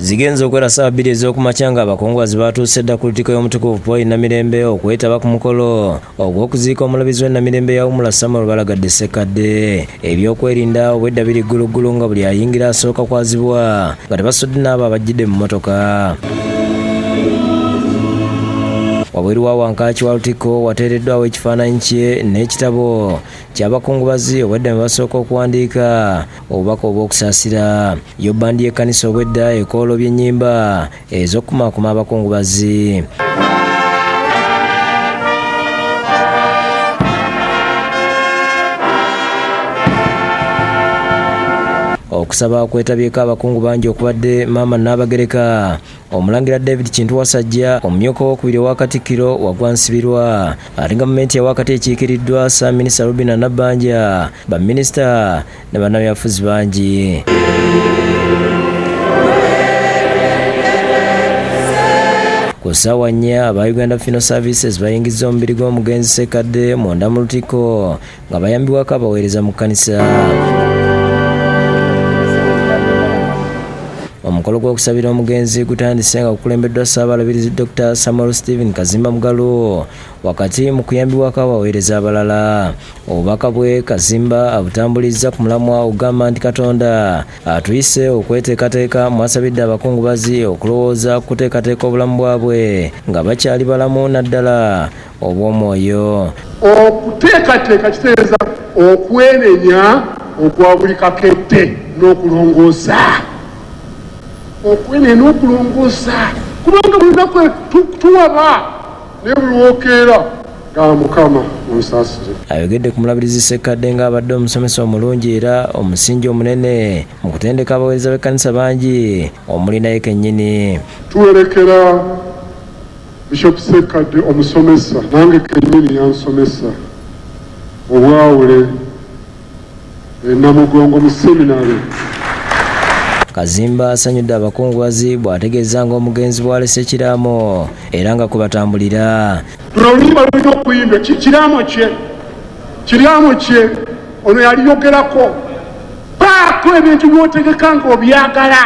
zigenze okwera Ssabalabirizi okumakyanga abakungubazi batuuse dda ku lutikko y'omutukuvu Paul Namirembe okwetaba ku mukolo ogw'okuziika omulabizi w'Namirembe ya Omulabirizi Ssekadde. Ebyokwerinda obwedda biri gguluggulu nga buli ayingira asooka kwazibwa nga tebasudde n'abo abajjidde mu mmotoka. Wabweru wa wankaaki wa lutikko wateereddwawo ekifaananyi kye n'ekitabo ky'abakungubazi obwedda mwe basooka okuwandiika obubaka obw'okusaasira. Yo bbandi y'ekkanisa obwedda ekoolobya ennyimba ez'okukumaakuma abakungubazi. Okusaba kwetabyeko abakungu bangi okubadde Maama Nnaabagereka, Omulangira David Kintu Wasajja, omumyuka owokubiri owa Katikkiro Waggwa Nsibirwa, ate gavumenti ewakati ekiikiriddwa Ssaabaminisita Rubina Nabbanja, baminisita ne bannabyabufuzi bangi. Ku ssaawa 4 aba Uganda Funeral Services bayingizza omubiri gw'omugenzi Ssekadde munda mu lutikko nga bayambibwako abaweereza mu kkanisa. Omukolo gw'okusabira omugenzi gutandise nga gukulembeddwa Ssabalabirizi Dr. Kazimba Mugalu wakati mu kuyambibwako abaweereza abalala. Obubaka bwe Kazimba abutambulizza ku mulamwa ogamba nti Katonda atuyise okweteekateeka mwasabidde abakungubazi okulowooza ku kuteekateeka obulamu bwabwe nga bakyali balamu naddala obw'omwoyo. Okuteekateeka kitegeeza okwenenya okwa buli kakedde n'okulongoosa. Okwenenya n'okulongoosa kubanga buli lunaku tuwaba naye buli lwokeera ga Mukama onsaasire. Ayogedde ku Mulabirizi Ssekadde ng'abadde omusomesa omulungi era omusingi omunene mu kutendeka abaweereza b'ekkanisa bangi omuli naye kennyini. Tuwerekera Bishop Ssekadde omusomesa, nange kennyini yansomesa obwawule Namugongo mu seminary. Kazimba asanyudde abakungubazi bw'ategeeza ng'omugenzi bw'alese ekiraamo era nga kubatambulira. Luno oluyimba lulina okuyimba kiryamu kye ono yaliyogerako baako ebintu by'otegeka ng'obyagala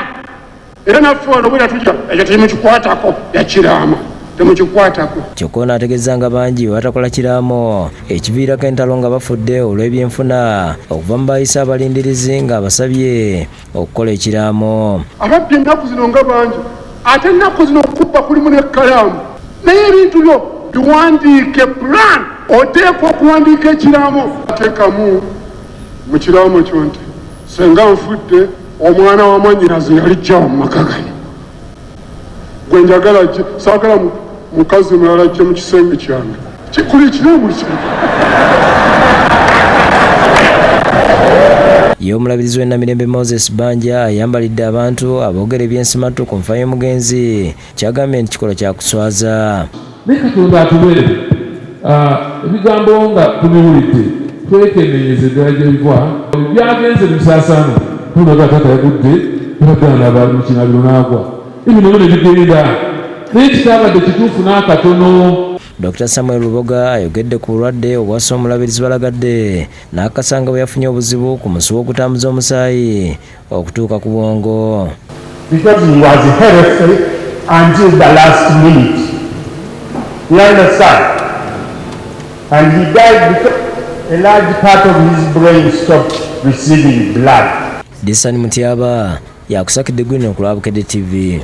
era naffe wano bwera tujja ekyo temukikwatako yakiraamo temukikwatako. Kyokka ono ategeeza nga bangi batakola kiraamo ekiviirako entalo nga bafudde olw'ebyenfuna okuva mu bayisa abalindirizi nga abasabye okukola ekiraamo. Ababbi ennaku zino nga bangi ate ennaku zino okubba kulimu n'ekkalaamu naye ebintu byo biwandiike plan. Oteekwa okuwandiika ekiraamo ateekamu mu kiraamo kyo nti senga nfudde omwana wa mwannyinaze yalijjawo mu maka gano gwe njagala saagala mukazi mulala ajje mu kisenge kyange kikuli kiraamu kino. Ye omulabirizi w'Namirembe Moses Banja ayambalidde abantu aboogera ebyensimatu ku nfa y'omugenzi kyagambye nti kikola kya kuswaza. Ne Katonda atuweere ebigambo nga tubiwulidde twekennenyeze ddala gye biva byagenze bisaasaana tunoga taata yagudde tubaddaana abantu mu kinabiro n'agwa ebino bino bigenda naye kitaabadde kituufu n'akatono. Dr. Samuel Luboga ayogedde ku bulwadde obwassa omulabirizi balagadde n'akasanga bwe yafunye obuzibu ku musu w'okutambuza omusaayi okutuuka ku bwongo. Because he was healthy until the last minute. You understand? And he died because a large part of his brain stopped receiving blood. Disani Mutiaba yakusakidde gwino ku Bukedde TV.